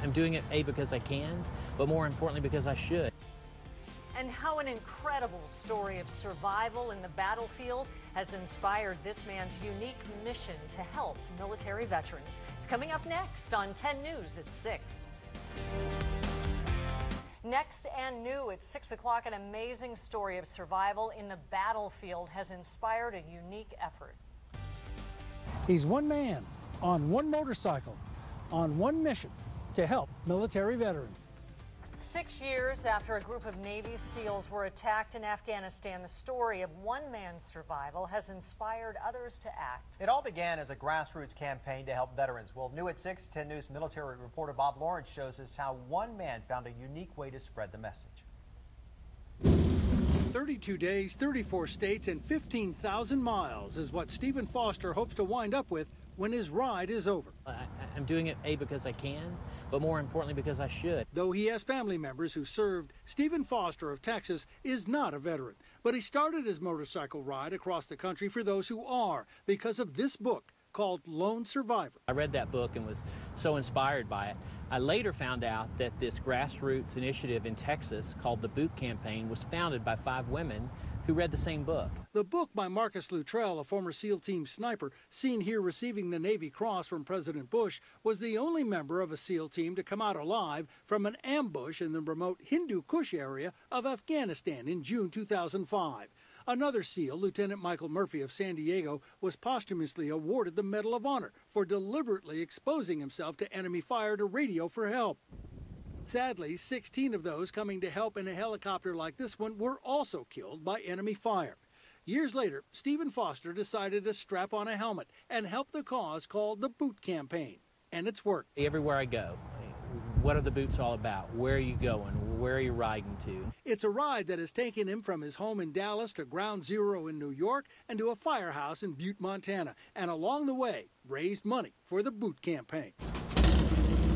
I'm doing it, A, because I can, but more importantly, because I should. And how an incredible story of survival in the battlefield has inspired this man's unique mission to help military veterans. It's coming up next on 10 News at 6. Next and new at 6 o'clock, an amazing story of survival in the battlefield has inspired a unique effort. He's one man on one motorcycle on one mission to help military veterans. 6 years after a group of Navy SEALs were attacked in Afghanistan, the story of one man's survival has inspired others to act. It all began as a grassroots campaign to help veterans. Well, new at 6, 10 News military reporter Bob Lawrence shows us how one man found a unique way to spread the message. 32 days, 34 states, and 15,000 miles is what Stephen Foster hopes to wind up with when his ride is over. I'm doing it, A, because I can, but more importantly, because I should. Though he has family members who served, Stephen Foster of Texas is not a veteran. But he started his motorcycle ride across the country for those who are because of this book called Lone Survivor. I read that book and was so inspired by it. I later found out that this grassroots initiative in Texas called the Boot Campaign was founded by 5 women who read the same book. The book by Marcus Luttrell, a former SEAL Team sniper, seen here receiving the Navy Cross from President Bush, was the only member of a SEAL team to come out alive from an ambush in the remote Hindu Kush area of Afghanistan in June 2005. Another SEAL, Lieutenant Michael Murphy of San Diego, was posthumously awarded the Medal of Honor for deliberately exposing himself to enemy fire to radio for help. Sadly, 16 of those coming to help in a helicopter like this one were also killed by enemy fire. Years later, Stephen Foster decided to strap on a helmet and help the cause called the Boot Campaign. And it's worked. Everywhere I go, what are the boots all about? Where are you going? Where are you riding to? It's a ride that has taken him from his home in Dallas to Ground Zero in New York and to a firehouse in Butte, Montana, and along the way, raised money for the Boot Campaign.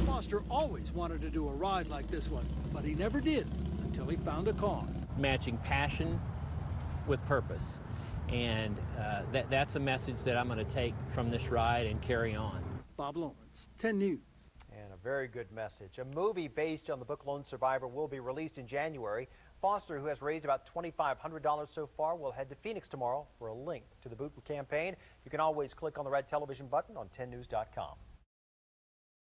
Foster always wanted to do a ride like this one, but he never did until he found a cause. Matching passion with purpose. And that's a message that I'm going to take from this ride and carry on. Bob Lawrence, 10 News. And a very good message. A movie based on the book Lone Survivor will be released in January. Foster, who has raised about $2,500 so far, will head to Phoenix tomorrow for a link to the Boot Campaign. You can always click on the red television button on 10news.com.